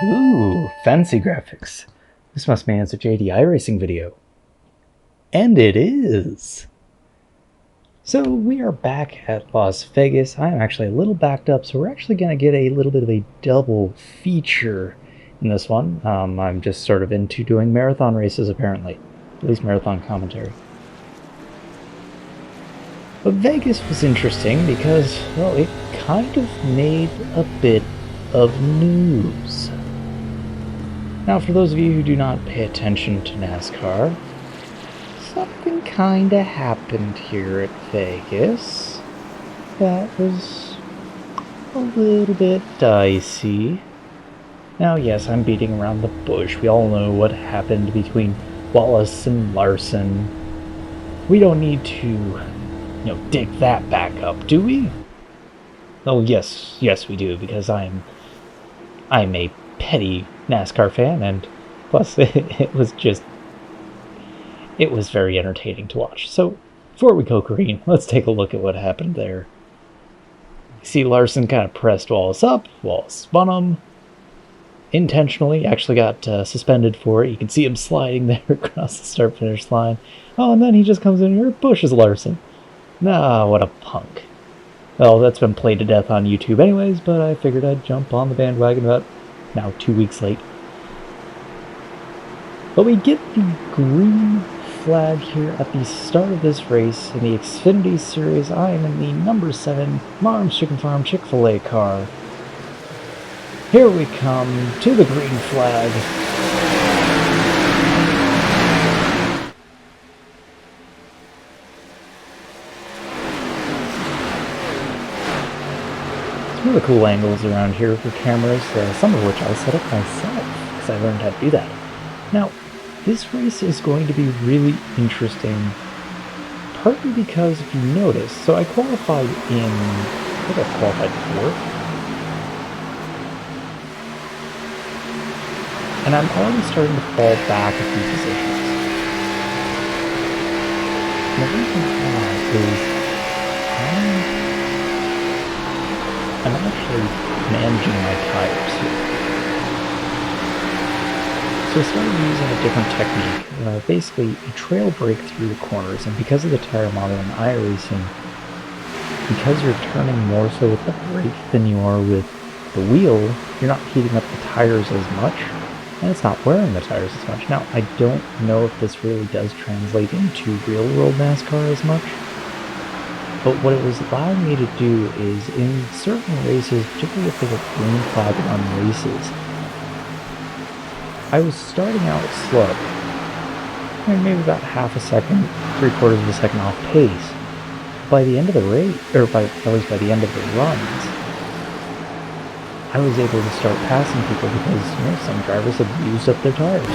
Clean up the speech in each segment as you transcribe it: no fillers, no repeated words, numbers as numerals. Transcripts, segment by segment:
Ooh, fancy graphics. This must mean it's a JD iRacing video. And it is! So we are back at Las Vegas. I am actually a little backed up, so we're actually going to get a little bit of a double feature in this one. I'm just sort of into doing marathon races, apparently. At least marathon commentary. But Vegas was interesting because, well, it kind of made a bit of news. Now, for those of you who do not pay attention to NASCAR, something kinda happened here at Vegas that was a little bit dicey. Now, yes, I'm beating around the bush. We all know what happened between Wallace and Larson. We don't need to, dig that back up, do we? Oh, yes, we do, because I'm a petty NASCAR fan, and plus it was very entertaining to watch. So before we go green, let's take a look at what happened there. You see Larson kind of pressed Wallace up. Wallace spun him intentionally, actually got suspended for it. You can see him sliding there across the start finish line. Oh, and then he just comes in here and pushes Larson. Nah, what a punk. Well, that's been played to death on YouTube anyways, but I figured I'd jump on the bandwagon about now 2 weeks late. But we get the green flag here at the start of this race in the Xfinity Series. I am in the number 7 Marm's Chicken Farm Chick-fil-A car. Here we come to the green flag. Some really cool angles around here for cameras, some of which I set up myself because I learned how to do that. Now, this race is going to be really interesting, partly because if you notice, so I qualified in, I think I qualified 4th, and I'm already starting to fall back a few positions. And the reason why is I'm actually managing my tires here. So I started using a different technique, basically a trail brake through the corners, and because of the tire model in iRacing, because you're turning more so with the brake than you are with the wheel, you're not heating up the tires as much, and it's not wearing the tires as much. Now, I don't know if this really does translate into real-world NASCAR as much, but what it was allowing me to do is, in certain races, particularly if they were green flag run races, I was starting out slow, maybe about half a second, 3/4 of a second off pace. By the end of the race, or at least by the end of the runs, I was able to start passing people because some drivers had used up their tires.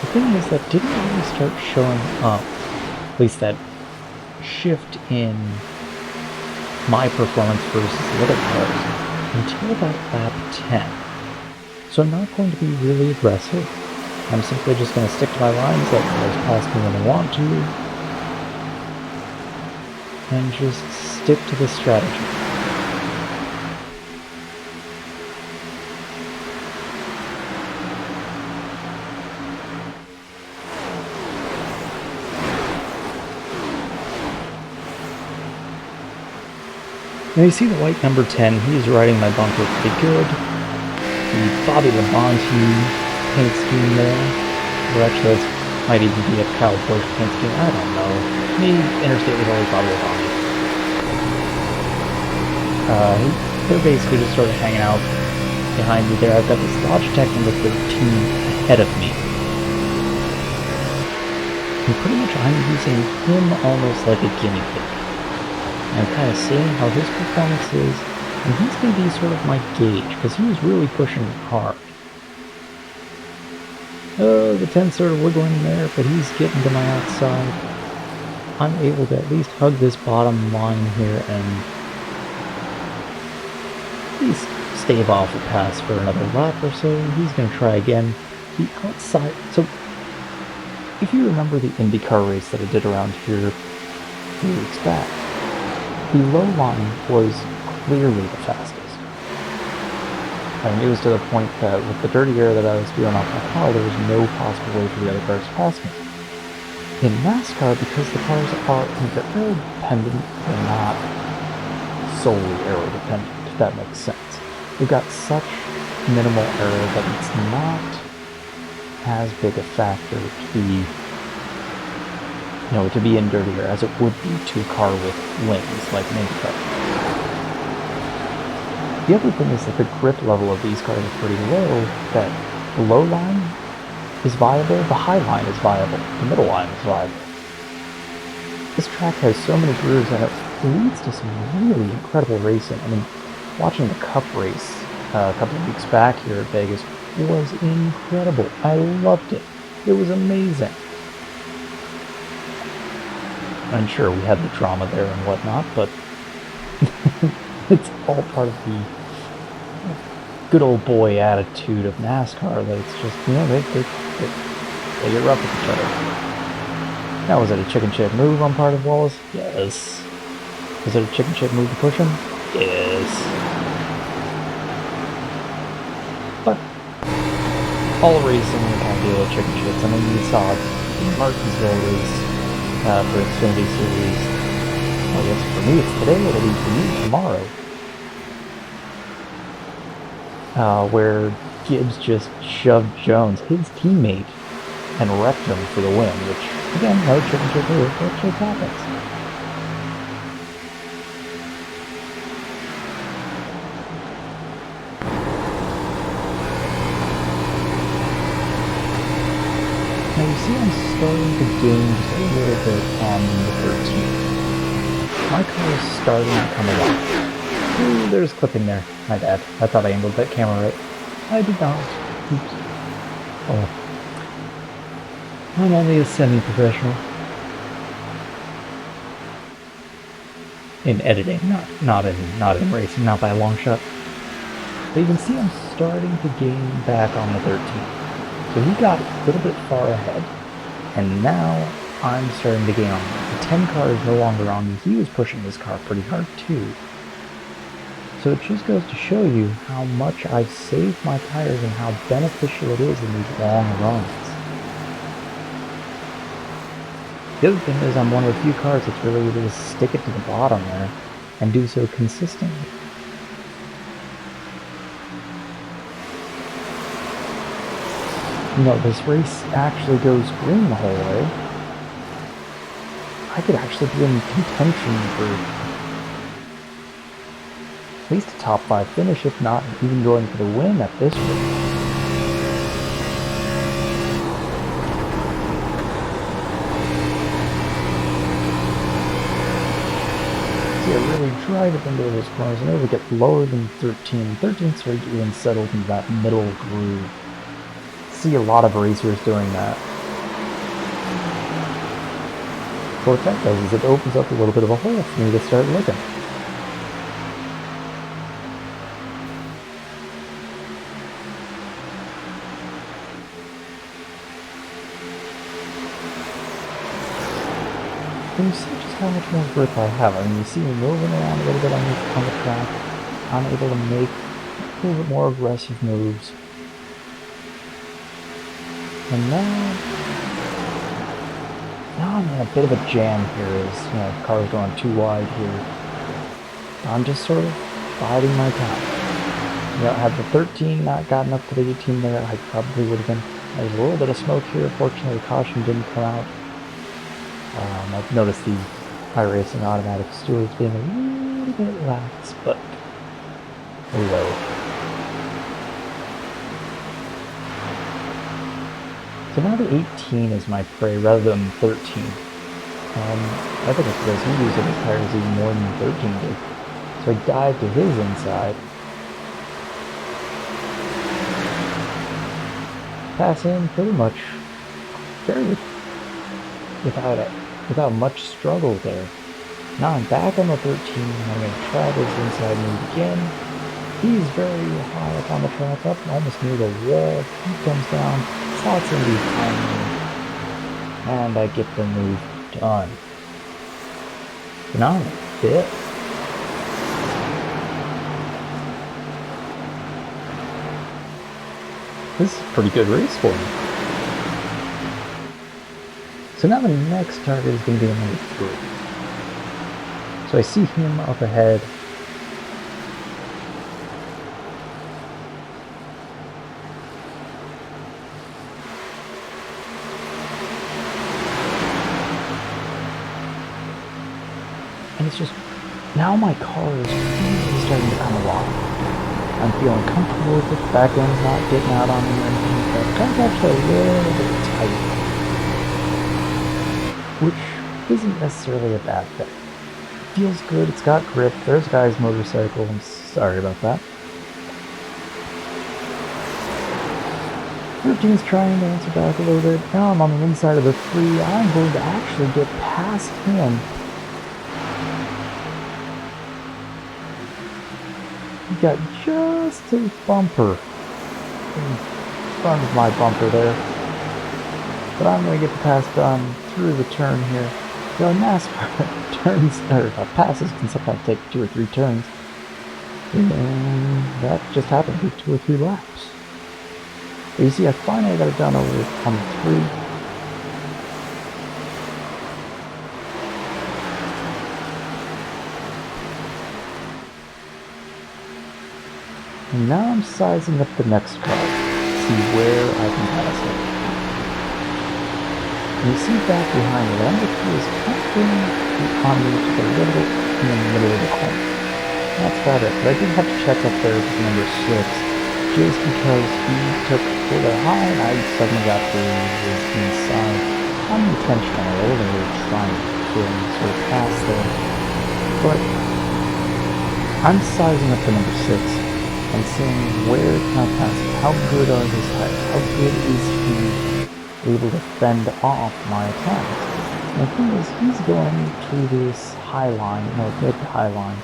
The thing is that didn't really start showing up, at least that shift in my performance versus the other cars, until about lap 10. So I'm not going to be really aggressive. I'm simply just going to stick to my lines, let cars pass me when they want to, and just stick to the strategy. Now you see the white number 10, he's riding my bunker pretty good. The Bobby Labonte paint scheme there, or actually this might even be a Kyle Busch paint scheme, I don't know. Me, Interstate was always Bobby Labonte. They're basically just sort of hanging out behind me there. I've got this Logitech number 13 ahead of me. And pretty much I'm using him almost like a guinea pig. I'm kind of seeing how his performance is, and he's going to be sort of my gauge, because he was really pushing hard. Oh, the 10's sort of wiggling there, but he's getting to my outside. I'm able to at least hug this bottom line here and at least stave off a pass for another lap or so. He's going to try again. The outside, so if you remember the IndyCar race that I did around here a few weeks back, the low line was clearly the fastest. I mean, it was to the point that with the dirty air that I was feeling off my car, there was no possible way for the other cars to pass me. In NASCAR, because the cars are aero dependent, they're not solely aero dependent, if that makes sense. We've got such minimal aero that it's not as big a factor to be in dirty air as it would be to a car with wings like an IndyCar. The other thing is that the grip level of these cars is pretty low, that the low line is viable, the high line is viable, the middle line is viable. This track has so many grooves and it leads to some really incredible racing. I mean, watching the Cup race a couple of weeks back here at Vegas was incredible. I loved it. It was amazing. I'm sure we had the drama there and whatnot, but it's all part of the good old boy attitude of NASCAR that it's just, they get rough with each other. Now, was it a chicken shit move on part of Wallace? Yes. Was it a chicken shit move to push him? Yes. But all racing can deal with chicken shits. I mean, you saw it in Martinsville race for Xfinity Series. I guess for me it's today, it'll be for you tomorrow. Where Gibbs just shoved Jones, his teammate, and wrecked him for the win, which, again, no chicken shit move, but just happens. Now you see I'm starting to gain just a little bit on the 13th. My car is starting to come along. Ooh, there's clipping there. My bad. I thought I angled that camera right. I did not. Oops. Oh. I'm only a semi-professional. In editing, not in racing, not by a long shot. But you can see I'm starting to gain back on the 13th. So he got a little bit far ahead, and now I'm starting to gain on him. The 10 car is no longer on me. He was pushing his car pretty hard too. So it just goes to show you how much I've saved my tires and how beneficial it is in these long runs. The other thing is I'm one of the few cars that's really able to stick it to the bottom there and do so consistently. This race actually goes green the whole way. I could actually be in contention for at least a top 5 finish, if not even going for the win at this rate. See, I really drive it into those corners and able to get lower than 13. 13 started getting settled in that middle groove. See a lot of racers doing that. What that does is it opens up a little bit of a hole for me to start looking. And you see just how much more grip I have. I mean, you see me moving around a little bit on the track. I'm able to make a little bit more aggressive moves. And now I'm in a bit of a jam here as, the car's going too wide here. I'm just sort of biding my time. Had the 13 not gotten up to the 18 there, I probably would have been. There's a little bit of smoke here. Fortunately, the caution didn't come out. I've noticed the iRacing automatic stewards being a little bit lax, but hello. So now the 18 is my prey rather than 13. I think it's because he used his tires even more than 13 did. So I dived to his inside. Pass in pretty much without much struggle there. Now I'm back on the 13, I'm going to try this inside move again. He's very high up on the track, up almost near the wall. He comes down, slots in behind me. and I get the move done. So now I'm in fifth. This is a pretty good race for me. So now the next target is going to be number 3. So I see him up ahead. And it's just, now my car is really starting to come alive. I'm feeling comfortable with it, the back end's not getting out on me or anything, but the car's actually a little bit tight, which isn't necessarily a bad thing. Feels good, it's got grip, there's a guy's motorcycle, I'm sorry about that. 13's trying to answer back a little bit, now I'm on the inside of the 3, I'm going to actually get past him. Got just a bumper in front of my bumper there, but I'm going to get the pass done through the turn here. You know, NASCAR turns or passes can sometimes take 2 or 3 turns, and that just happened to be 2 or 3 laps. But you see, I finally got it done over on the 3. And now I'm sizing up the next car to see where I can pass it. And you see back behind me, number 3 is kind of doing the economy just a little bit in the middle of the corner. That's about it, but I did have to check up there with number 6, just because he took a little high and I suddenly got to his inside. Unintentionally, I wasn't really trying to get him sort of pass there. But I'm sizing up the number 6. And seeing where can I pass it, how good are his tires, how good is he able to fend off my attacks. And the thing is, he's going to this high line, mid high line,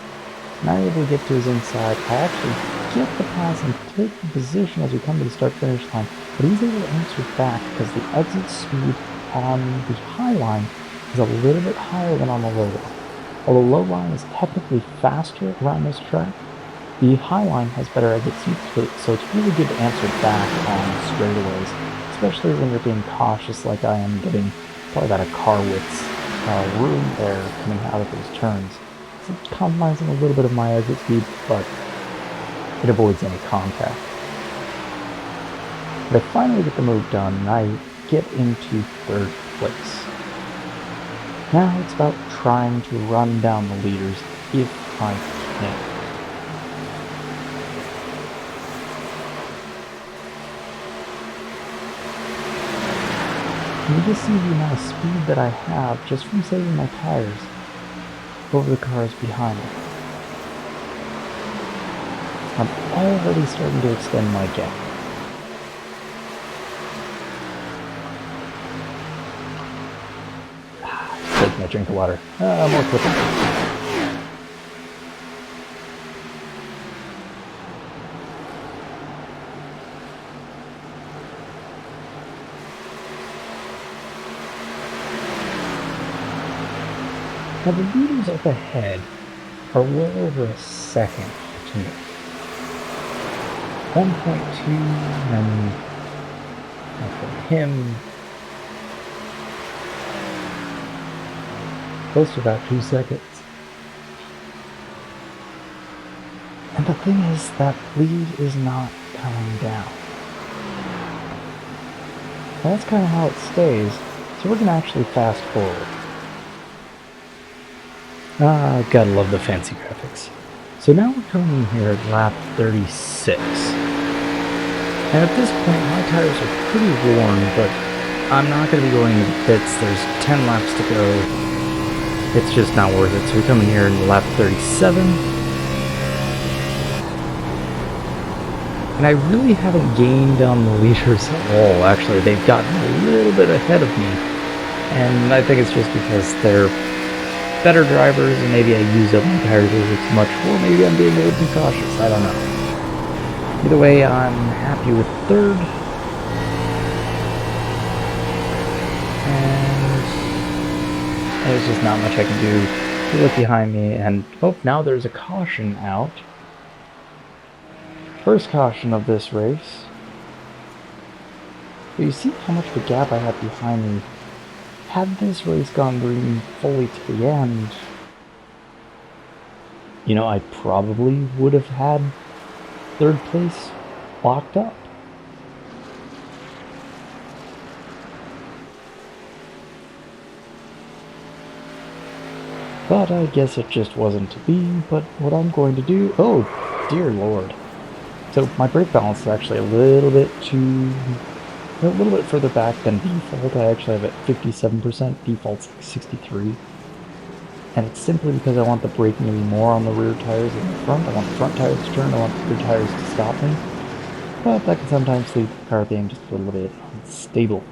and I'm able to get to his inside. I actually get the pass and take the position as we come to the start-finish line, but he's able to answer back because the exit speed on the high line is a little bit higher than on the low line. Although low line is technically faster around this track, the high line has better exit speed, so it's really good to answer back on straightaways, especially when you're being cautious like I am, getting probably about a car width's room there coming out of those turns. So it's compromising a little bit of my exit speed, but it avoids any contact. But I finally get the move done, and I get into 3rd place. Now it's about trying to run down the leaders if I can. You just see the amount of speed that I have just from saving my tires over the cars behind me. I'm already starting to extend my gap. Taking a drink of water. More quickly. Now the leaders up ahead are well over a second to me. 1.2, and for him, close to about 2 seconds. And the thing is, that lead is not coming down. And that's kind of how it stays, so we're going to actually fast forward. Gotta love the fancy graphics. So now we're coming in here at lap 36. And at this point, my tires are pretty worn, but I'm not going to be going into pits. There's 10 laps to go. It's just not worth it. So we come in here in lap 37. And I really haven't gained on the leaders at all. Actually, they've gotten a little bit ahead of me. And I think it's just because they're better drivers, and maybe I use up my tires a little too much, or maybe I'm being a little too cautious, I don't know. Either way, I'm happy with 3rd. And There's just not much I can do. You look behind me and, oh, now there's a caution out. First caution of this race. But you see how much of a gap I have behind me. Had this race gone green fully to the end, you know, I probably would have had third place locked up. But I guess it just wasn't to be. But what I'm going to do, oh dear lord. So my brake balance is actually a little bit further back than default. I actually have it 57%, default's like 63. And it's simply because I want the braking to be more on the rear tires than the front. I want the front tires to turn, I want the rear tires to stop me. But that can sometimes leave the car being just a little bit unstable.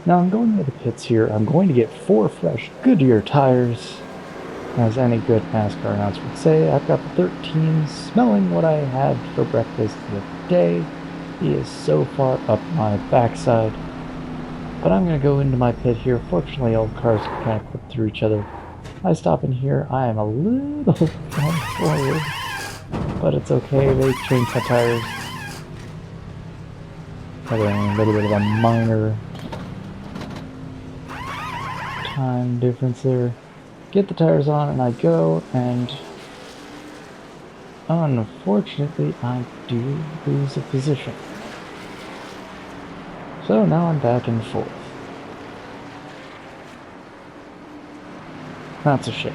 Now I'm going to the pits here. I'm going to get 4 fresh Goodyear tires. As any good NASCAR announcer would say, I've got the 13 smelling what I had for breakfast the other day. He is so far up my backside. But I'm going to go into my pit here. Fortunately, all cars can kind of clip through each other. I stop in here. I am a little forward, but it's okay. They changed the tires. Probably a little bit of a minor time difference there. Get the tires on and I go, and unfortunately I do lose a position. So now I'm back in 4th. That's a shame.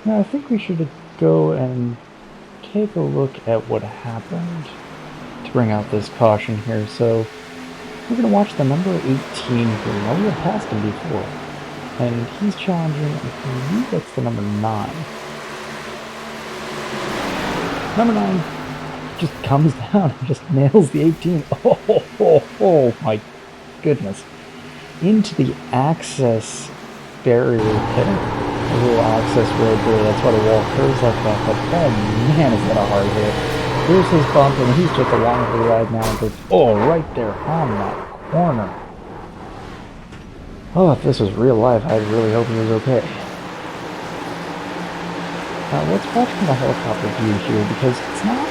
Now I think we should go and take a look at what happened to bring out this caution here. So we're going to watch the number 18 here. Now we have passed him before, and he's challenging, I believe that's the number 9. Number 9 just comes down and just nails the 18. Oh my goodness. Into the access barrier there. A little access road there, that's why the wall curves like that, but oh man, is that a hard hit. Here's his bump, and he's just along for the ride now, but oh, right there on that corner. Oh, if this was real life, I'd really hope he was okay. Now, let's watch from the helicopter view here, because it's not,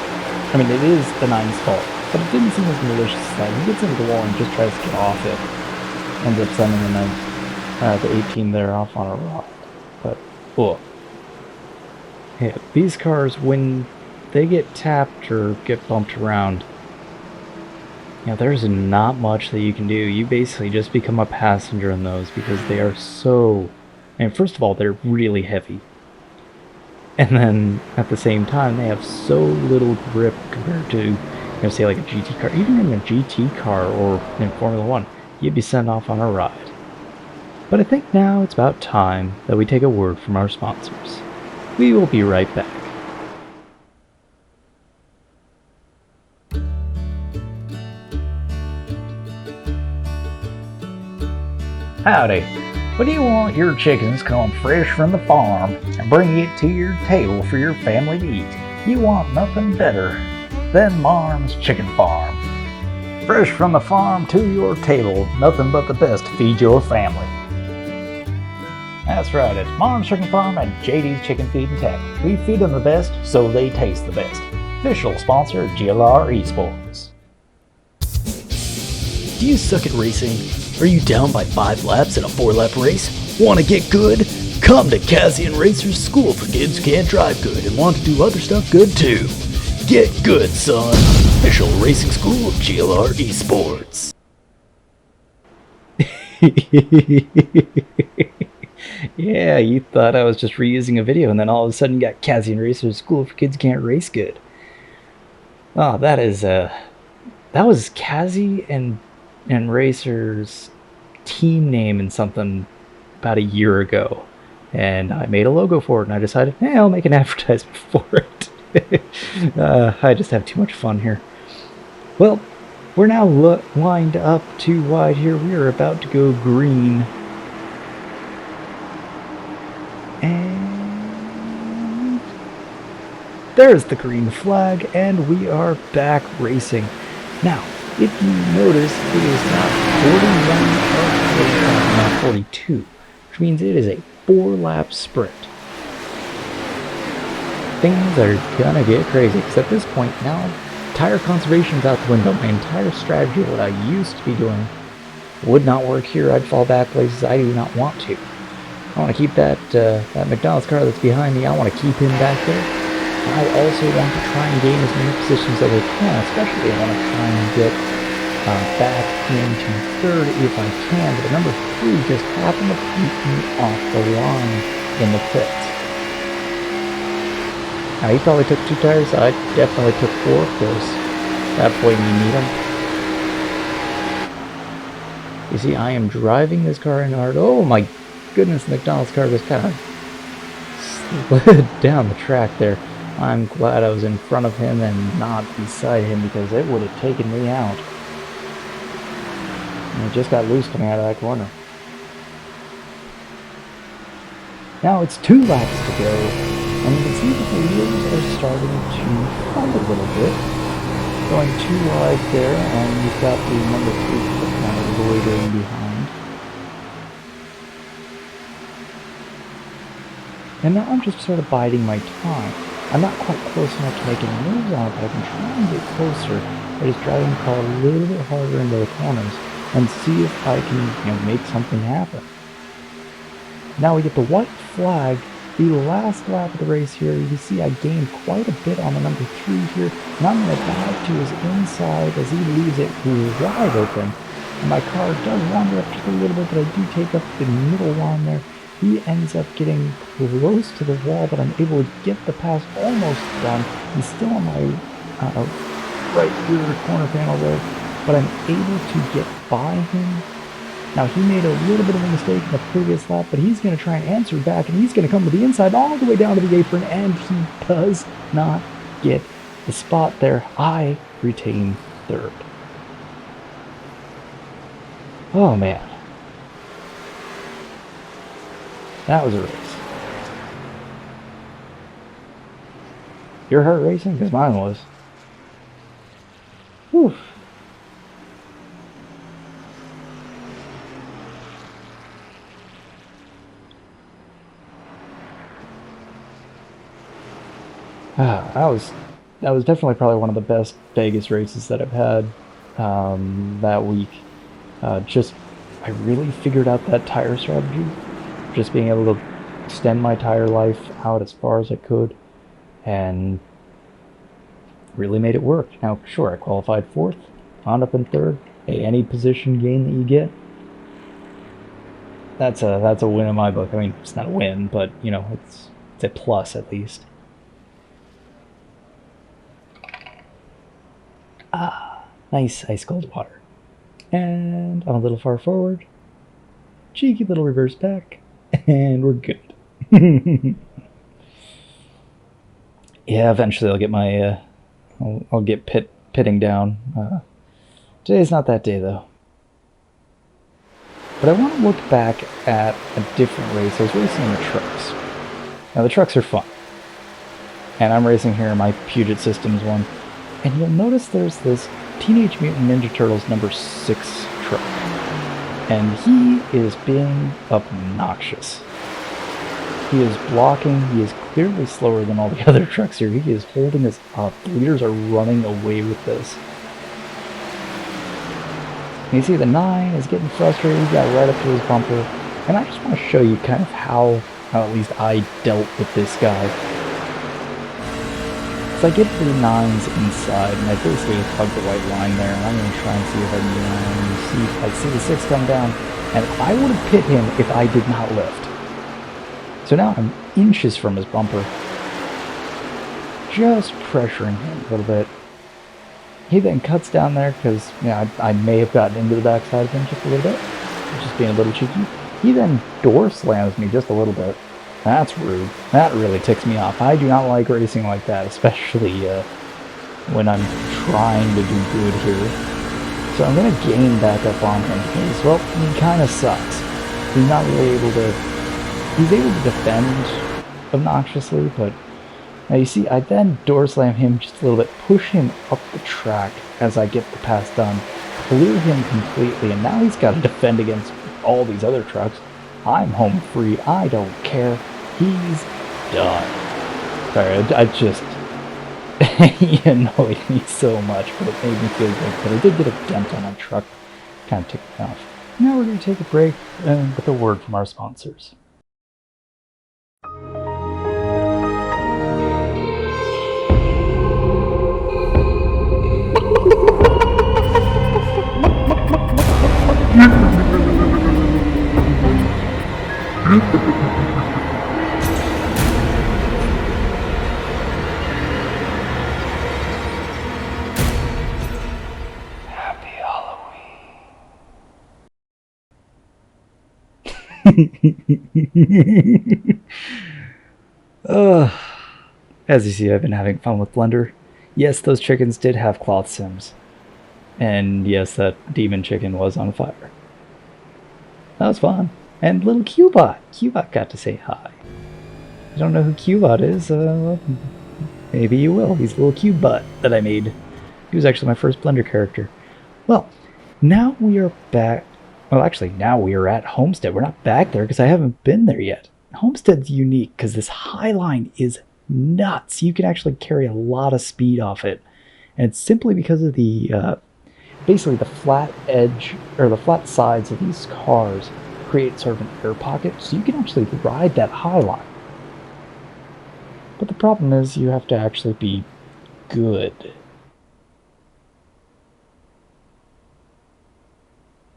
I mean, it is the 9's fault, but it didn't seem as malicious as that. He gets into the wall and just tries to get off it. Ends up sending the 18 there off on a rock. But, oh. Yeah, these cars, when they get tapped or get bumped around, you know, there's not much that you can do. You basically just become a passenger in those because they are so... And first of all, they're really heavy. And then, at the same time, they have so little grip compared to, you know, say like a GT car. Even in a GT car or in Formula 1, you'd be sent off on a ride. But I think now it's about time that we take a word from our sponsors. We will be right back. Howdy. When you want your chickens come fresh from the farm and bring it to your table for your family to eat, you want nothing better than Marm's Chicken Farm. Fresh from the farm to your table, nothing but the best to feed your family. That's right, it's Marm's Chicken Farm and JD's Chicken Feed and Tackle. We feed them the best, so they taste the best. Official sponsor of GLR Esports. Do you suck at racing? Are you down by 5 laps in a 4-lap race? Want to get good? Come to Kazian Racers School for Kids Who Can't Drive Good and want to do other stuff good too. Get good, son. Official racing school of GLR Esports. Yeah, you thought I was just reusing a video, and then all of a sudden you got Kazian Racers School for Kids Who Can't Race Good. Oh, that was Kazi and Racers team name and something about a year ago, and I made a logo for it, and I decided, hey, I'll make an advertisement for it. I just have too much fun here. Well, we're now lined up too wide here. We are about to go green. And there's the green flag, and we are back racing. Now, if you notice, it is not 41 not 42, which means it is a 4-lap sprint. Things are gonna get crazy, because at this point now, tire conservation's out the window. My entire strategy, what I used to be doing, would not work here. I'd fall back places I do not want to. I want to keep that McDonald's car that's behind me. I want to keep him back there. I also want to try and gain as many positions as I can, especially I want to try and get back into third if I can. But number 3 just happened to beat me off the line in the pits. Now, he probably took 2 tires. I definitely took 4, because at that point you need them. You see, I am driving this car in hard. Oh my goodness, McDonald's car just kind of slid down the track there. I'm glad I was in front of him and not beside him, because it would have taken me out. And it just got loose coming out of that corner. Now it's 2 laps to go, and you can see that the wheels are starting to fight a little bit. Going too wide there, and you've got the number 3 kind of loitering behind. And now I'm just sort of biding my time. I'm not quite close enough to make any moves on it, but I can try and get closer by just driving the car a little bit harder into the corners and see if I can, make something happen. Now we get the white flag, the last lap of the race here. You can see I gained quite a bit on the number 3 here. Now I'm going to dive to his inside as he leaves it wide open. And my car does wander up just a little bit, but I do take up the middle line there. He ends up getting close to the wall, but I'm able to get the pass almost done. He's still on my right rear corner panel there, but I'm able to get by him. Now, he made a little bit of a mistake in the previous lap, but he's going to try and answer back, and he's going to come to the inside all the way down to the apron, and he does not get the spot there. I retain third. Oh, man. That was a race. Your heart racing? Because mine was. Whew. That was definitely probably one of the best Vegas races that I've had that week. I really figured out that tire strategy. Just being able to extend my tire life out as far as I could, and really made it work. Now, sure, I qualified 4th, wound up in 3rd. Hey, any position gain that you get, that's a win in my book. I mean, it's not a win, but it's a plus at least. Nice ice cold water. And I'm a little far forward. Cheeky little reverse back. And we're good. Yeah, eventually I'll get my, I'll get pitting down. Today's not that day though. But I want to look back at a different race. I was racing in the trucks. Now the trucks are fun. And I'm racing here in my Puget Systems one. And you'll notice there's this Teenage Mutant Ninja Turtles number 6 truck. And he is being obnoxious. He is blocking. He is clearly slower than all the other trucks here. He is holding us up. The leaders are running away with this. And you see the 9 is getting frustrated. He got right up to his bumper. And I just want to show you kind of how at least I dealt with this guy. So I get to the 9's inside, and I basically just hug the white line there, and I'm going to try and see if I can get on. And you see, I see the 6 come down, and I would have pit him if I did not lift. So now I'm inches from his bumper, just pressuring him a little bit. He then cuts down there because I may have gotten into the backside of him just a little bit, just being a little cheeky. He then door slams me just a little bit. That's rude. That really ticks me off. I do not like racing like that, especially when I'm trying to do good here. So I'm going to gain back up on him because, well, he kind of sucks. He's not really able to... He's able to defend obnoxiously, but Now you see, I then door slam him just a little bit, push him up the track as I get the pass done, clear him completely, and now he's got to defend against all these other trucks. I'm home free, I don't care, he's done. Sorry, I just, he annoyed me so much, but it made me feel good. But I did get a dent on my truck, kind of ticked me off. Now we're going to take a break with a word from our sponsors. Happy Halloween. As you see, I've been having fun with Blender. Yes, those chickens did have cloth sims. And yes, that demon chicken was on fire. That was fun. And little Cubot. Cubot got to say hi. You don't know who Cubot is? Maybe you will. He's a little Cubot that I made. He was actually my first Blender character. Well, now we are back. Well, actually, now we are at Homestead. We're not back there because I haven't been there yet. Homestead's unique because this Highline is nuts. You can actually carry a lot of speed off it. And it's simply because of the, basically the flat edge, or the flat sides of these cars create sort of an air pocket, so you can actually ride that Highline. But the problem is you have to actually be good.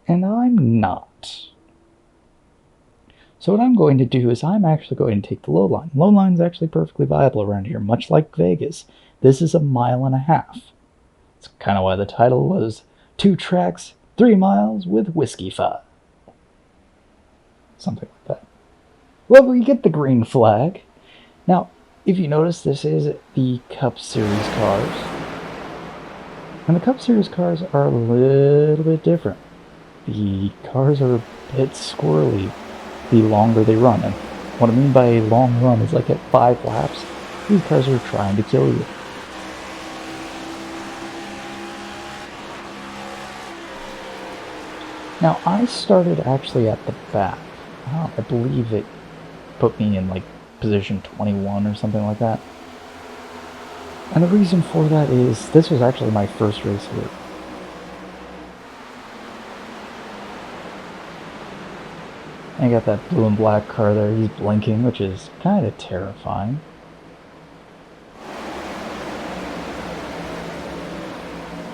And I'm not. So what I'm going to do is I'm actually going to take the low line. Low line is actually perfectly viable around here, much like Vegas. This is 1.5 miles. It's kind of why the title was 2 tracks, 3 miles with Whiskyfile. Something like that. Well, we get the green flag. Now, if you notice, this is the Cup Series cars. And the Cup Series cars are a little bit different. The cars are a bit squirrely the longer they run. And what I mean by a long run is like at 5 laps, these cars are trying to kill you. Now, I started actually at the back. I believe it put me in like position 21 or something like that. And the reason for that is this was actually my first race here. I got that blue and black car there. He's blinking, which is kind of terrifying.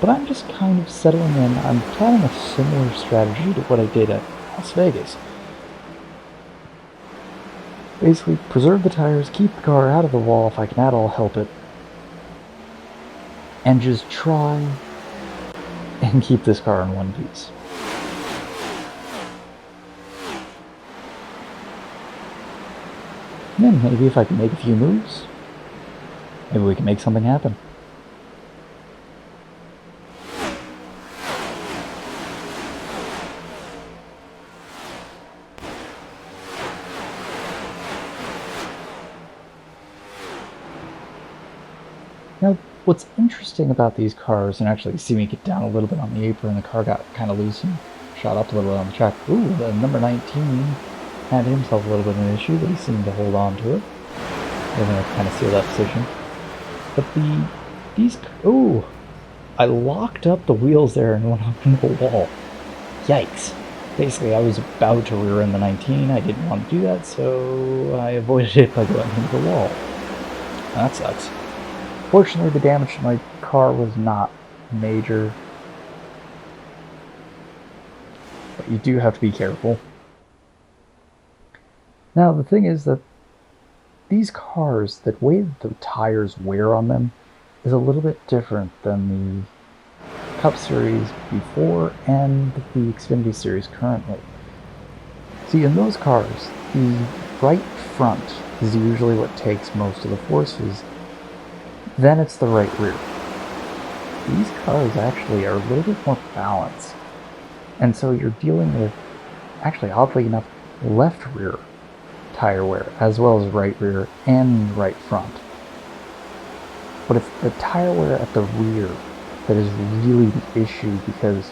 But I'm just kind of settling in. I'm planning a similar strategy to what I did at Las Vegas. Basically, preserve the tires, keep the car out of the wall if I can at all help it, and just try and keep this car in one piece. And then maybe if I can make a few moves, maybe we can make something happen. Now, what's interesting about these cars, and actually you see me get down a little bit on the apron, the car got kind of loose and shot up a little bit on the track. Ooh, the number 19 had himself a little bit of an issue, but he seemed to hold on to it. We're going to kind of seal that position. But ooh, I locked up the wheels there and went up into the wall. Yikes. Basically, I was about to rear end the 19. I didn't want to do that, so I avoided it by going into the wall. That sucks. Fortunately, the damage to my car was not major. But you do have to be careful. Now, the thing is that these cars, the way the tires wear on them is a little bit different than the Cup Series before and the Xfinity Series currently. See, in those cars, the right front is usually what takes most of the forces. Then it's the right rear. These cars actually are a little bit more balanced. And so you're dealing with, actually oddly enough, left rear tire wear, as well as right rear and right front. But it's the tire wear at the rear that is really the issue, because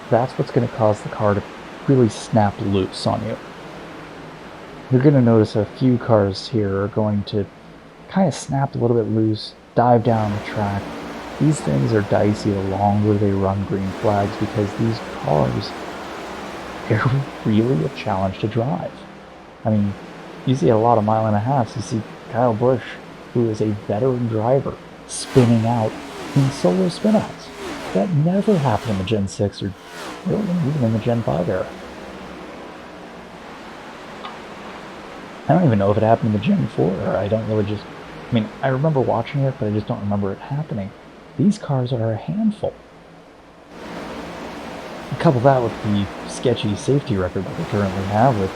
that's what's going to cause the car to really snap loose on you. You're going to notice a few cars here are going to kind of snap a little bit loose, dive down the track. These things are dicey the longer they run green flags, because these cars, they're really a challenge to drive. I mean, you see a lot of mile and a halves. You see Kyle Busch, who is a veteran driver, spinning out in solo spinouts. That never happened in the Gen 6 or really even in the Gen 5 era. I don't even know if it happened in the Gen 4 era. I mean, I remember watching it, but I just don't remember it happening. These cars are a handful. Couple that with the sketchy safety record that they currently have, with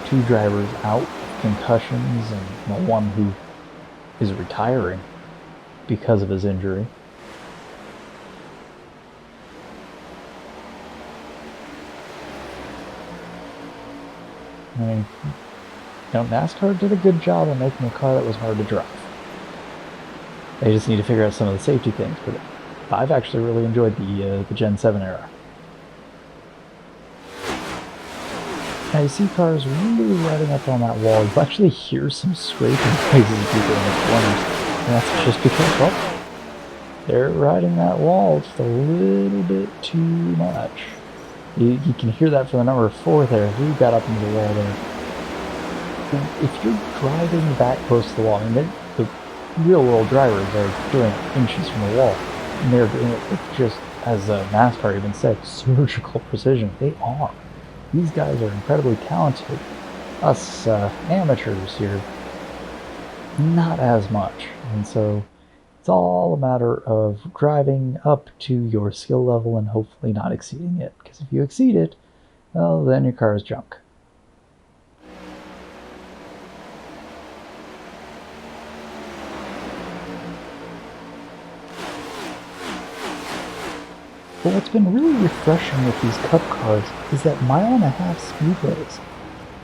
2 drivers out with concussions and one who is retiring because of his injury. I mean, NASCAR did a good job of making a car that was hard to drive. They just need to figure out some of the safety things, but I've actually really enjoyed the Gen 7 era. Now you see cars really riding up on that wall. You actually hear some scraping noises as people in the corners. And that's just because, well, they're riding that wall just a little bit too much. You can hear that from the number 4 there. Who got up into the wall there? If you're driving that close to the wall, I mean, the real-world drivers are doing it inches from the wall. And they're doing it with just, as NASCAR even said, surgical precision. They are. These guys are incredibly talented. Us amateurs here, not as much. And so it's all a matter of driving up to your skill level and hopefully not exceeding it. Because if you exceed it, well, then your car is junk. But what's been really refreshing with these Cup cars is that mile-and-a-half speedways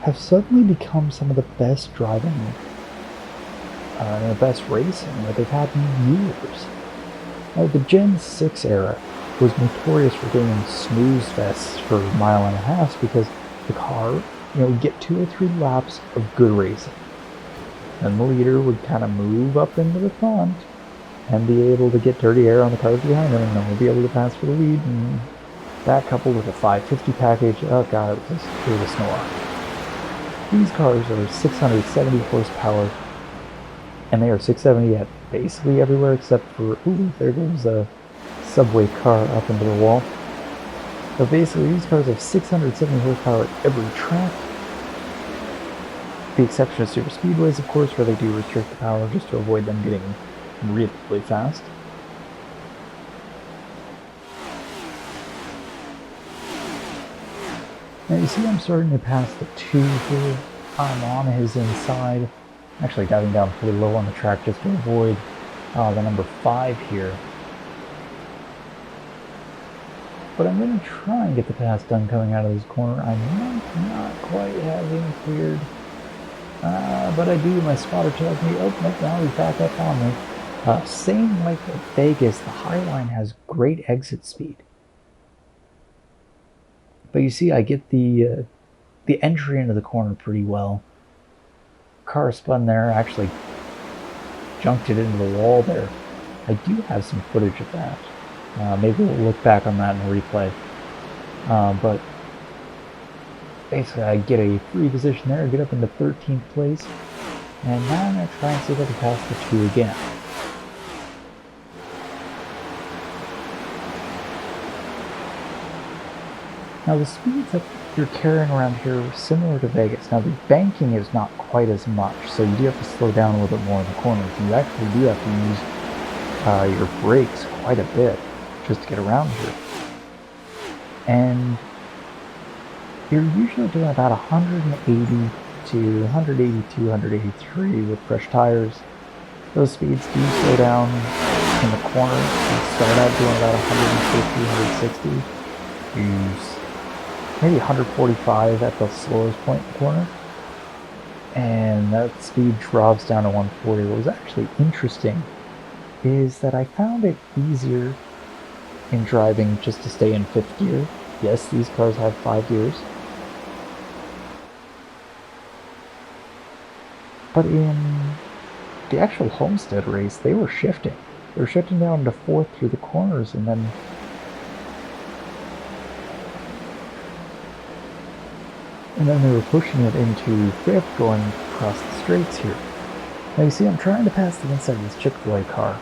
have suddenly become some of the best driving and the best racing that they've had in years. Now, the Gen 6 era was notorious for being snooze fests for mile-and-a-halves because the car, would get 2 or 3 laps of good racing. Then the leader would kind of move up into the front and be able to get dirty air on the cars behind him, and then we'll be able to pass for the lead. And that coupled with a 550 package, oh god, it was a snore. These cars are 670 horsepower, and they are 670 at basically everywhere except for, ooh, there goes a subway car up into the wall. But basically, these cars have 670 horsepower at every track. The exception of super speedways, of course, where they do restrict the power just to avoid them getting really fast. Now you see I'm starting to pass the 2 here. I'm on his inside. Actually diving down pretty low on the track just to avoid the number 5 here. But I'm going to try and get the pass done coming out of this corner. I might not quite have him cleared. But I do. My spotter tells me, oh, nope, now he's back up on me. Same like at Vegas, the Highline has great exit speed. But you see, I get the entry into the corner pretty well. Car spun there, actually junked it into the wall there. I do have some footage of that. Maybe we'll look back on that in the replay. But basically, I get a free position there, get up into 13th place, and now I'm going to try and see if I can pass the 2 again. Now the speeds that you're carrying around here are similar to Vegas. Now the banking is not quite as much, so you do have to slow down a little bit more in the corners. You actually do have to use your brakes quite a bit just to get around here. And you're usually doing about 180 to 182, 183 with fresh tires. Those speeds do slow down in the corner. You start out doing about 150, 160. Use maybe 145 at the slowest point in the corner, and that speed drops down to 140. What was actually interesting is that I found it easier in driving just to stay in 5th gear. Yes, these cars have 5 gears. But in the actual Homestead race, they were shifting. They were shifting down to 4th through the corners, and then they were pushing it into 5th going across the straights here. Now you see, I'm trying to pass the inside of this Chick-fil-A car,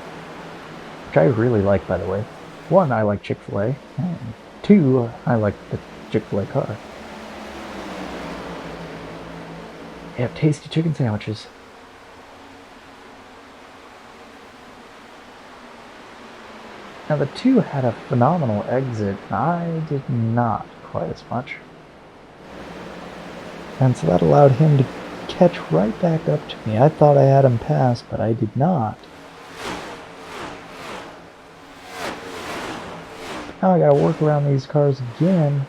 which I really like, by the way. 1, I like Chick-fil-A, and 2, I like the Chick-fil-A car. They have tasty chicken sandwiches. Now the 2 had a phenomenal exit. I did not quite as much. And so that allowed him to catch right back up to me. I thought I had him passed, but I did not. Now I gotta work around these cars again.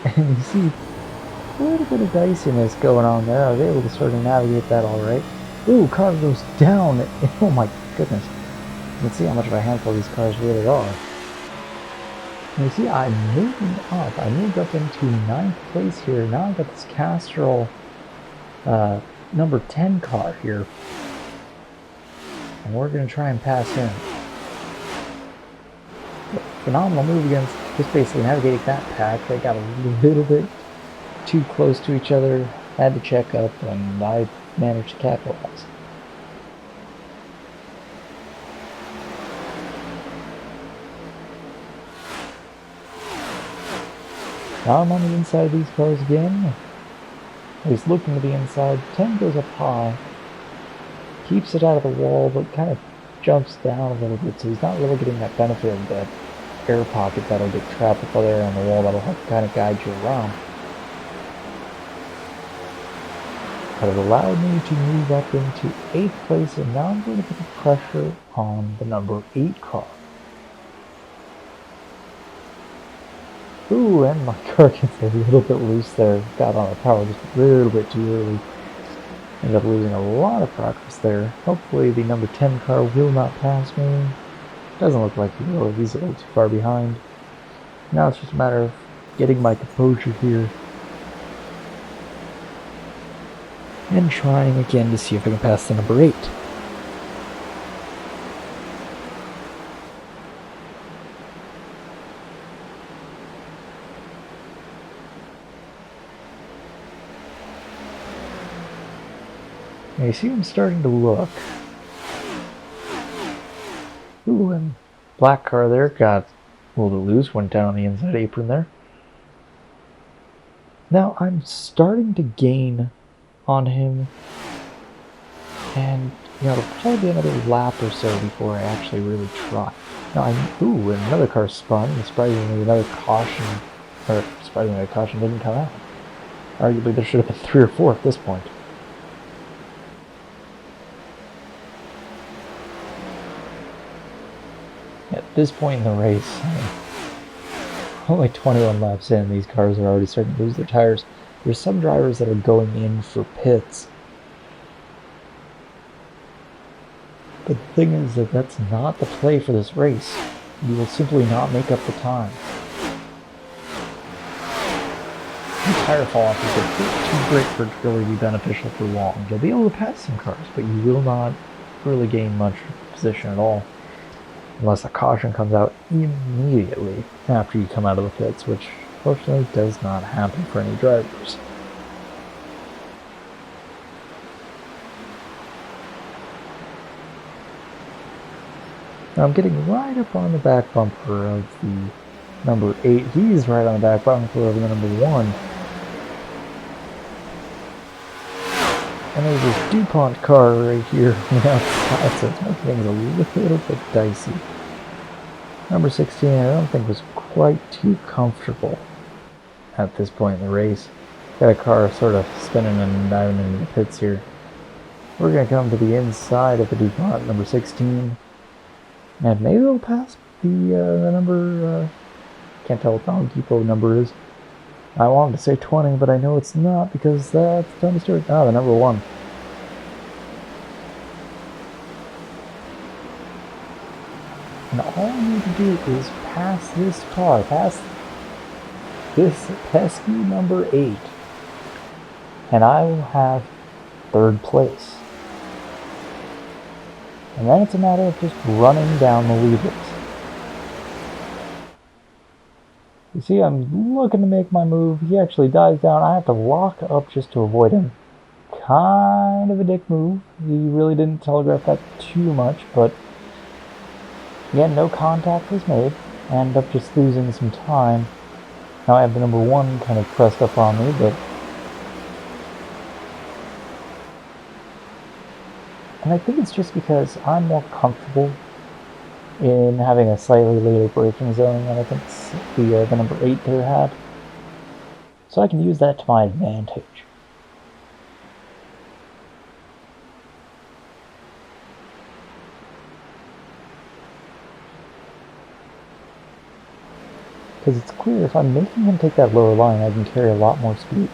And you see a little bit of diciness going on there. I was able to sort of navigate that alright. Ooh, car goes down. Oh my goodness. You can see how much of a handful these cars really are. And you see, I'm moving up. I moved up into 9th place here. Now I've got this Castrol number 10 car here. And we're going to try and pass him. Phenomenal move against just basically navigating that pack. They got a little bit too close to each other. Had to check up, and I managed to capitalize. Now I'm on the inside of these cars again. He's looking to the inside. 10 goes up high. Keeps it out of the wall, but kind of jumps down a little bit, so he's not really getting that benefit of that air pocket that'll get trapped with other air on the wall that'll help kind of guide you around. But it allowed me to move up into 8th place, and now I'm going to put the pressure on the number 8 car. Ooh, and my car gets a little bit loose there. Got on the power just a little bit too early. Ended up losing a lot of progress there. Hopefully the number 10 car will not pass me. Doesn't look like he will. He's a little too far behind. Now it's just a matter of getting my composure here. And trying again to see if I can pass the number 8. Now you see I'm starting to look. Ooh, and black car there got a little bit loose, went down on the inside apron there. Now I'm starting to gain on him, and it'll probably be another lap or so before I actually really try. Now ooh, and another car spun, and surprisingly another caution, or surprisingly a caution didn't come out. Arguably there should have been 3 or 4 at this point. At this point in the race, only 21 laps in, these cars are already starting to lose their tires. There's some drivers that are going in for pits. But the thing is that that's not the play for this race. You will simply not make up the time. The tire fall off is a bit too great for it to really be beneficial for long. You'll be able to pass some cars, but you will not really gain much position at all. Unless a caution comes out immediately after you come out of the pits, which fortunately does not happen for any drivers. Now I'm getting right up on the back bumper of the number 8. He's right on the back bumper of the number 1. And there's this DuPont car right here on the outside, so it's making things a little bit dicey. Number 16, I don't think was quite too comfortable at this point in the race. Got a car sort of spinning and diving into the pits here. We're going to come to the inside of the DuPont, number 16. And maybe it'll pass the number, can't tell what the Home Depot number is. I wanted to say 20, but I know it's not because that's Tony Stewart. Ah, the number 1. And all I need to do is pass this car, pass this pesky number 8, and I will have 3rd place. And then it's a matter of just running down the leaders. You see, I'm looking to make my move. He actually dives down. I have to lock up just to avoid him. Kind of a dick move. He really didn't telegraph that too much, but again, no contact was made. I ended up just losing some time. Now I have the number 1 kind of pressed up on me, but... And I think it's just because I'm more comfortable in having a slightly later braking zone than I think the number 8 there had. So I can use that to my advantage. Because it's clear if I'm making him take that lower line, I can carry a lot more speed.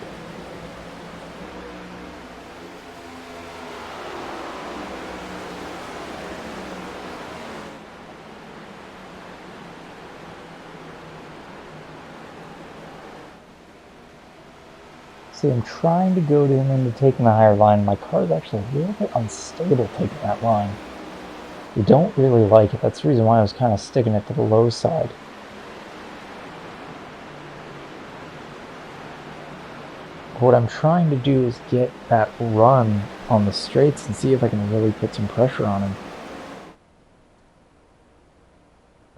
See, I'm trying to goad him into taking the higher line. My car's actually a little bit unstable taking that line. We don't really like it. That's the reason why I was kind of sticking it to the low side. What I'm trying to do is get that run on the straights and see if I can really put some pressure on him.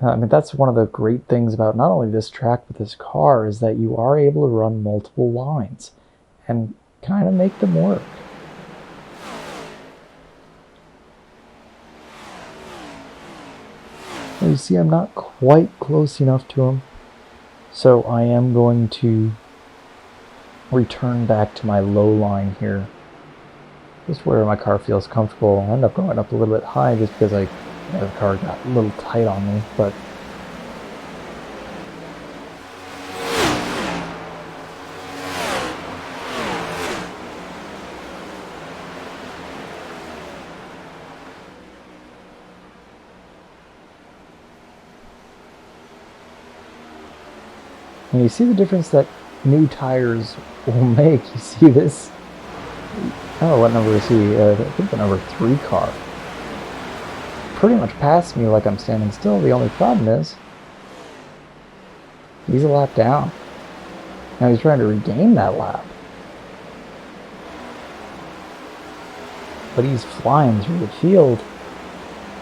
I mean, that's one of the great things about not only this track but this car, is that you are able to run multiple lines and kind of make them work. You see, I'm not quite close enough to him, so I am going to return back to my low line here, just where my car feels comfortable. I'll end up going up a little bit high just because the car got a little tight on me, but and you see the difference that new tires will make. You see this? Oh, what number is he? I think the number 3 car. Pretty much passed me like I'm standing still. The only problem is he's a lap down. Now he's trying to regain that lap. But he's flying through the field.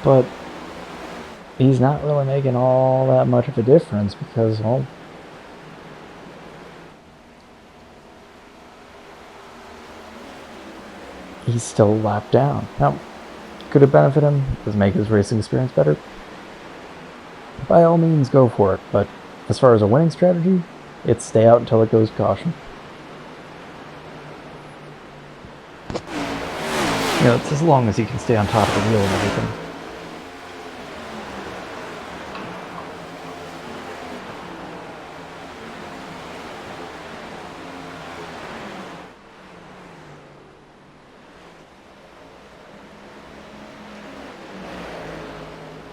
But he's not really making all that much of a difference because, well, he's still a lap down. Now, could it benefit him? Does it make his racing experience better? By all means, go for it. But as far as a winning strategy, it's stay out until it goes caution. You know, it's as long as he can stay on top of the wheel and everything.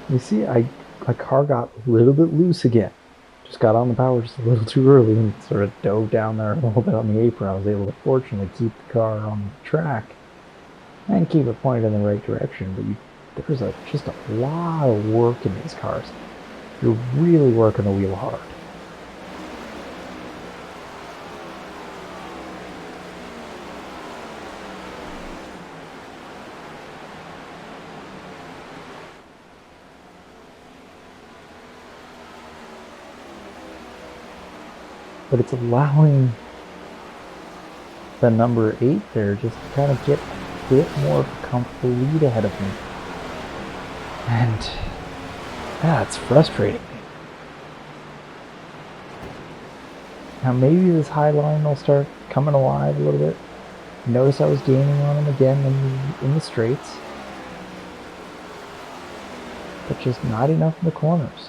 You see, my car got a little bit loose again. Just got on the power just a little too early and sort of dove down there a little bit on the apron. I was able to fortunately keep the car on the track and keep it pointed in the right direction. But there's just a lot of work in these cars. You're really working the wheel hard. But it's allowing the number 8 there just to kind of get a bit more of a comfortable lead ahead of me. And that's frustrating. Now maybe this high line will start coming alive a little bit. Notice I was gaining on him again in the straights. But just not enough in the corners.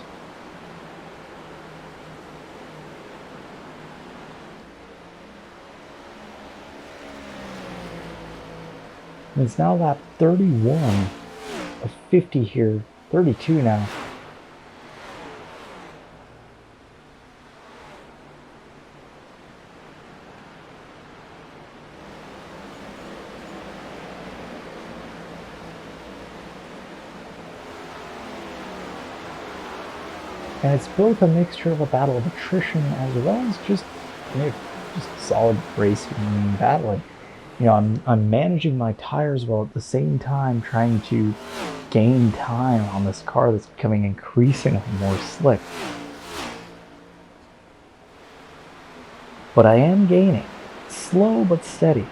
And it's now lap 31 of 50 here, 32 now. And it's both a mixture of a battle of attrition as well as just, just solid racing and battling. I'm managing my tires while at the same time trying to gain time on this car that's becoming increasingly more slick. But I am gaining, slow but steady.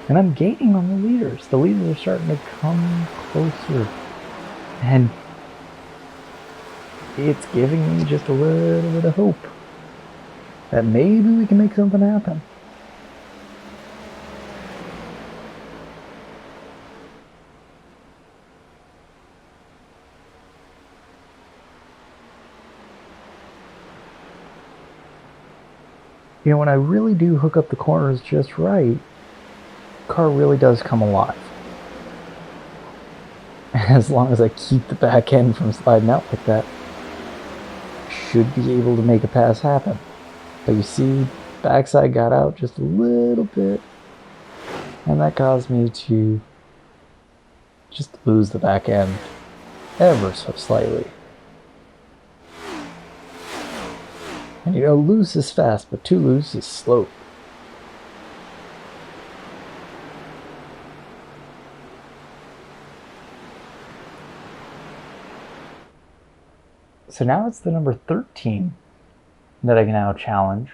And I'm gaining on the leaders. The leaders are starting to come closer. And it's giving me just a little bit of hope that maybe we can make something happen. When I really do hook up the corners just right, the car really does come alive. As long as I keep the back end from sliding out like that, I should be able to make a pass happen. But you see, backside got out just a little bit, and that caused me to just lose the back end ever so slightly. And loose is fast, but too loose is slow. So now it's the number 13 that I can now challenge.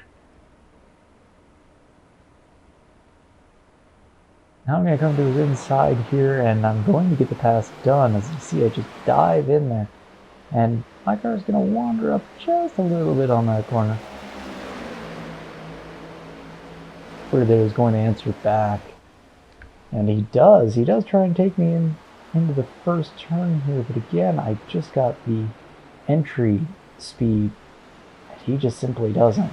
Now I'm going to come to the inside here, and I'm going to get the pass done. As you see, I just dive in there, and my car is going to wander up just a little bit on that corner. Where there is going to answer back. And he does try and take me into the first turn here, but again, I just got the entry speed, and he just simply doesn't.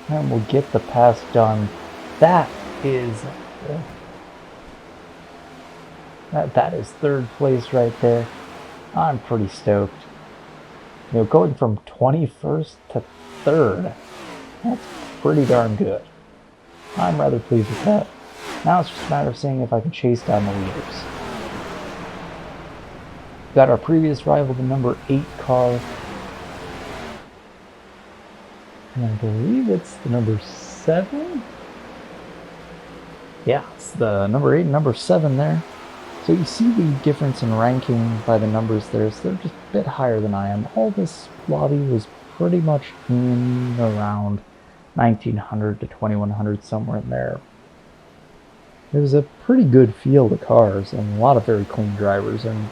And we'll get the pass done. That is third place right there. I'm pretty stoked. Going from 21st to 3rd, that's pretty darn good. I'm rather pleased with that. Now it's just a matter of seeing if I can chase down the leaders. Got our previous rival, the number 8 car. And I believe it's the number 7? Yeah, it's the number 8 and number 7 there. So you see the difference in ranking by the numbers there, so they're just a bit higher than I am. All this lobby was pretty much in around 1900 to 2100, somewhere in there. It was a pretty good field of cars and a lot of very clean drivers, and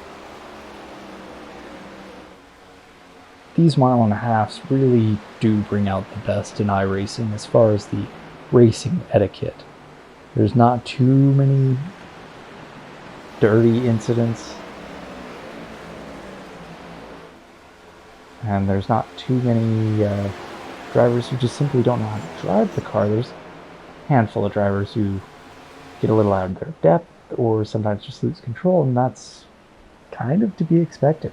these mile and a halves really do bring out the best in iRacing as far as the racing etiquette. There's not too many dirty incidents, and there's not too many drivers who just simply don't know how to drive the car. There's a handful of drivers who get a little out of their depth or sometimes just lose control, and that's kind of to be expected.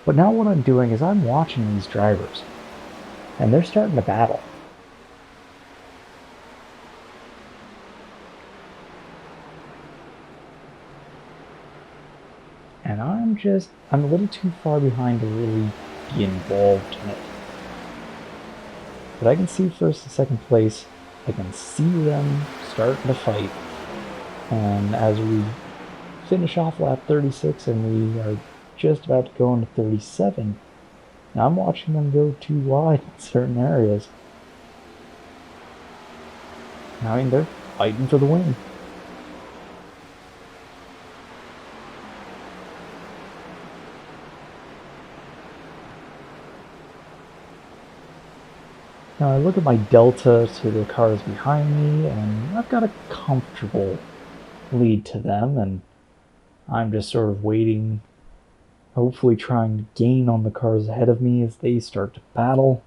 But now what I'm doing is I'm watching these drivers, and they're starting to battle. And I'm a little too far behind to really be involved in it. But I can see first and second place. I can see them starting to fight. And as we finish off lap 36 and we are just about to go into 37, now I'm watching them go too wide in certain areas. I mean, they're fighting for the win. Now I look at my delta to the cars behind me, and I've got a comfortable lead to them, and I'm just sort of waiting, hopefully trying to gain on the cars ahead of me as they start to battle.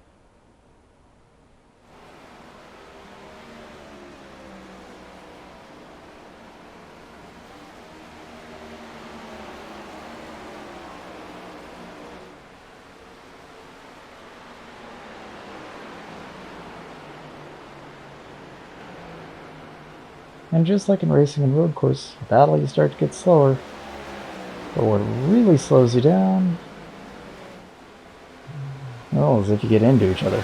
And just like in racing and road course, battle you start to get slower. But what really slows you down, well, is if you get into each other.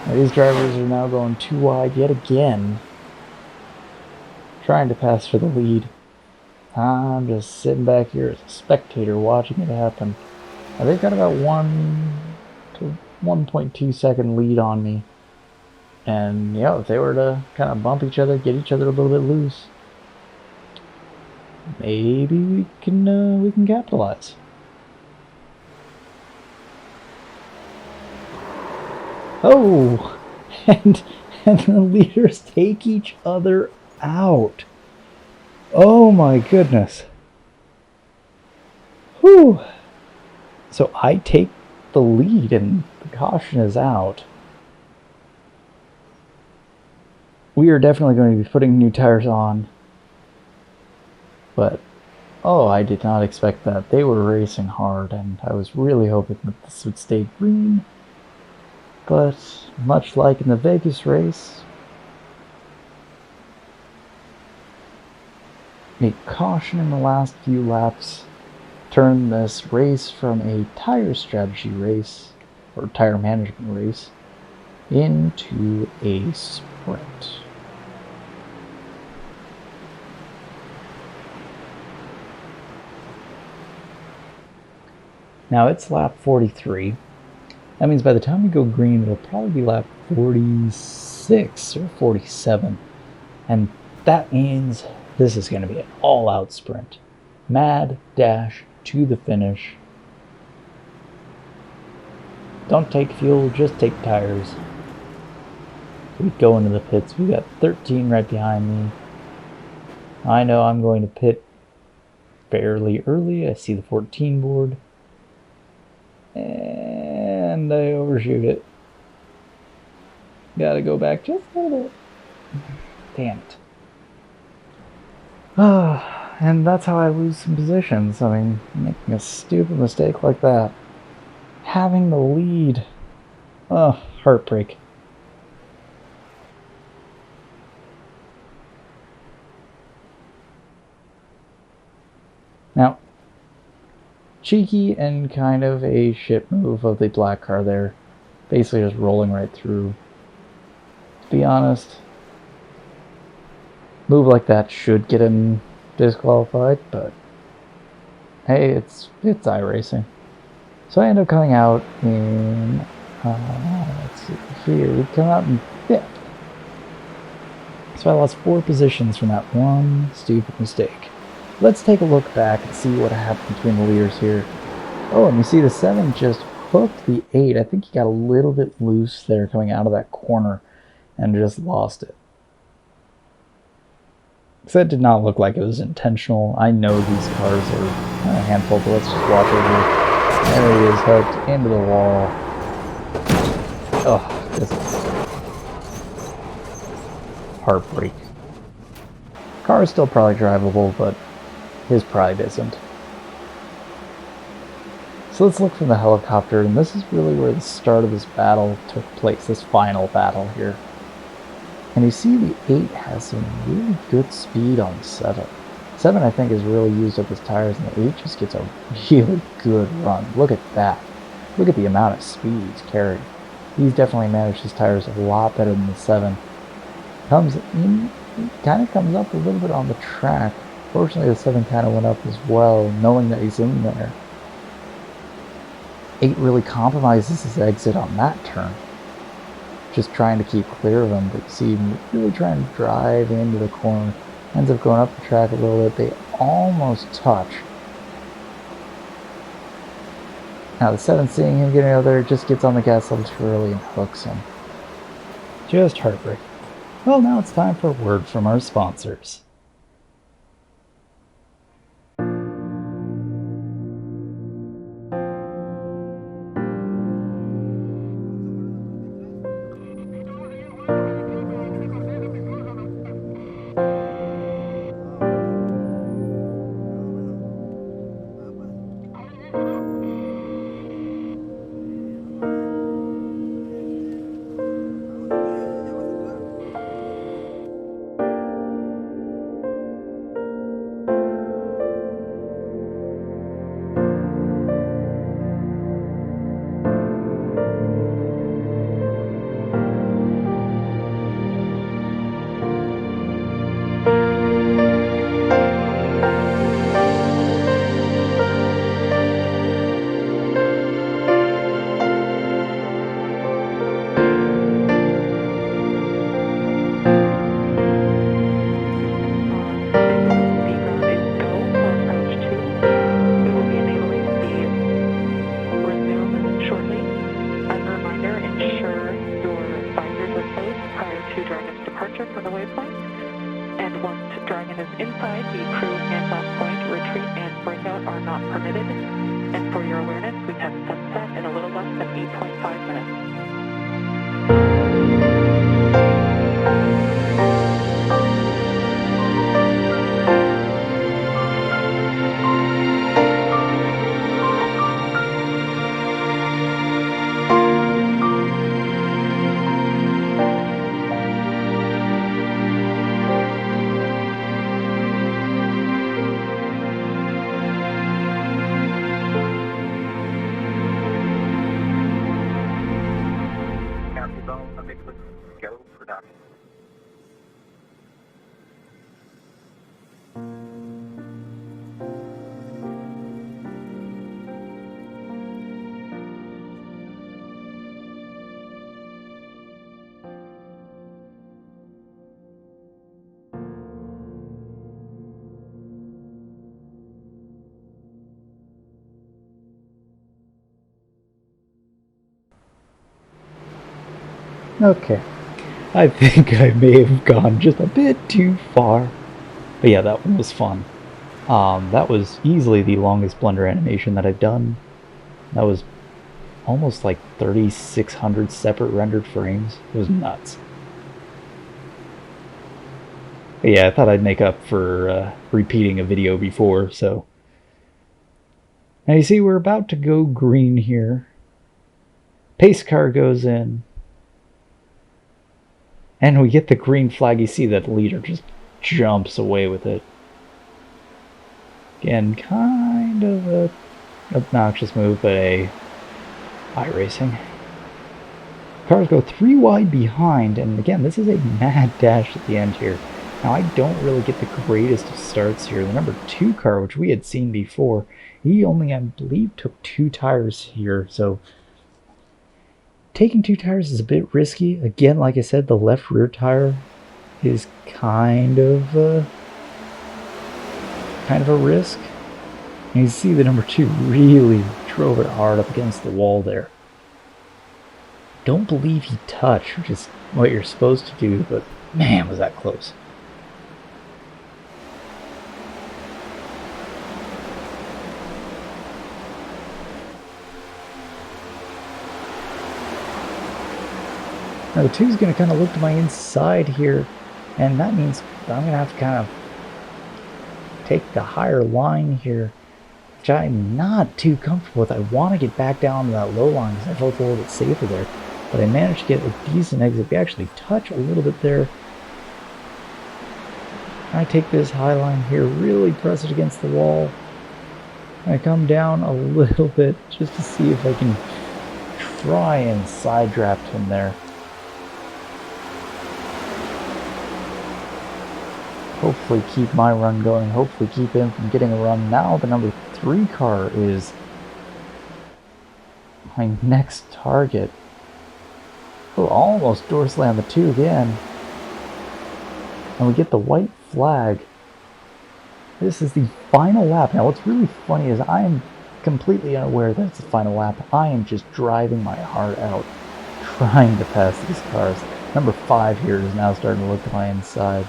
Now, these drivers are now going too wide yet again, trying to pass for the lead. I'm just sitting back here as a spectator watching it happen. Now, they've got about 1 to 1.2 second lead on me. And, you know, if they were to kind of bump each other, get each other a little bit loose, maybe we can capitalize. Oh, and the leaders take each other out. Oh my goodness. Whew. So I take the lead and the caution is out. We are definitely going to be putting new tires on. But, oh, I did not expect that. They were racing hard, and I was really hoping that this would stay green. But, much like in the Vegas race, a caution in the last few laps turned this race from a tire strategy race, or tire management race, into a sprint. Now it's lap 43. That means by the time we go green, it'll probably be lap 46 or 47. And that means this is going to be an all-out sprint. Mad dash to the finish. Don't take fuel, just take tires. We go into the pits. We got 13 right behind me. I know I'm going to pit fairly early. I see the 14 board. And I overshoot it. Gotta go back just a little bit. Damn it. And that's how I lose some positions. I mean, making a stupid mistake like that. Having the lead. Oh, heartbreak. Now, cheeky and kind of a shit move of the black car there. Basically just rolling right through. To be honest, move like that should get him disqualified, but hey, it's iRacing. So I end up coming out in, let's see here, we come out in 5th. So I lost 4 positions from that one stupid mistake. Let's take a look back and see what happened between the leaders here. Oh, and you see the 7 just hooked the 8. I think he got a little bit loose there coming out of that corner and just lost it. So that did not look like it was intentional. I know these cars are a handful, but let's just watch over. There he is, hooked into the wall. Oh, this is heartbreak. Car is still probably drivable, but his pride isn't. So let's look from the helicopter, and this is really where the start of this battle took place, this final battle here. And you see the 8 has some really good speed on the 7. 7 I think is really used up his tires, and the 8 just gets a really good run. Look at that. Look at the amount of speed he's carried. He's definitely managed his tires a lot better than the 7. Comes in, kind of comes up a little bit on the track. Fortunately, the 7 kind of went up as well, knowing that he's in there. 8 really compromises his exit on that turn. Just trying to keep clear of him, but you see him really trying to drive into the corner. Ends up going up the track a little bit. They almost touch. Now the 7, seeing him getting out there, just gets on the gas level too early and hooks him. Just heartbreak. Well, now it's time for a word from our sponsors. center from the waypoint. And once Dragon is inside, the crew hands-off point, retreat, and breakout are not permitted. And for your awareness, we have sunset in a little less than 8.5 minutes. Okay, I think I may have gone just a bit too far, but yeah, that one was fun. That was easily the longest blender animation that I've done. That was almost like 3,600 separate rendered frames. It was nuts. But yeah, I thought I'd make up for repeating a video before, so. Now you see we're about to go green here. Pace car goes in. And we get the green flag. You see that the leader just jumps away with it. Again, kind of a obnoxious move, but a iRacing. Cars go 3 wide behind, and again, this is a mad dash at the end here. Now, I don't really get the greatest of starts here. The number 2 car, which we had seen before, he only, I believe, took 2 tires here, so taking 2 tires is a bit risky. Again, like I said, the left rear tire is kind of a risk. And you see the number 2 really drove it hard up against the wall there. Don't believe he touched, which is what you're supposed to do, but man, was that close. Now the 2 is going to kind of look to my inside here, and that means I'm going to have to kind of take the higher line here, which I'm not too comfortable with. I want to get back down to that low line because I felt a little bit safer there, but I managed to get a decent exit. We actually touch a little bit there. I take this high line here, really press it against the wall. I come down a little bit just to see if I can try and side draft him there. Hopefully keep my run going, hopefully keep him from getting a run. Now the number 3 car is my next target. Oh, almost door slam the 2 again. And we get the white flag. This is the final lap. Now what's really funny is I am completely unaware that it's the final lap. I am just driving my heart out, trying to pass these cars. Number 5 here is now starting to look to my inside.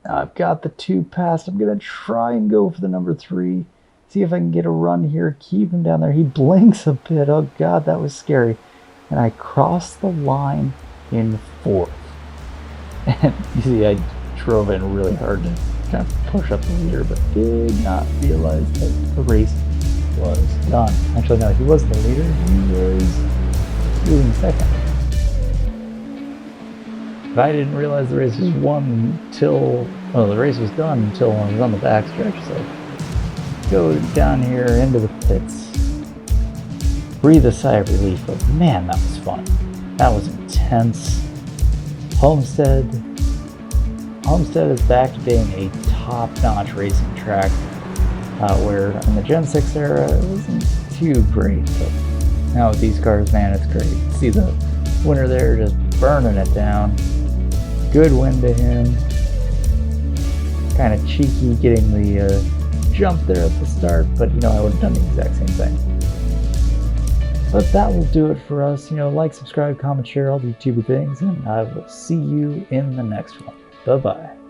I've got the 2 passed. I'm going to try and go for the number 3. See if I can get a run here. Keep him down there. He blinks a bit. Oh, God, that was scary. And I crossed the line in 4th. And you see, I drove in really hard to kind of push up the leader, but did not realize that the race was done. Actually, no, he wasn't the leader. He was doing second. But I didn't realize the race was won until, well, the race was done until I was on the backstretch, so go down here into the pits, breathe a sigh of relief, but man, that was fun. That was intense. Homestead is back to being a top-notch racing track, where in the Gen 6 era it wasn't too great, but now with these cars, man, it's great. See the winner there just burning it down. Good win to him. Kind of cheeky getting the jump there at the start, but you know, I would have done the exact same thing. But that will do it for us. You know, like, subscribe, comment, share, all the YouTube things, and I will see you in the next one. Bye-bye.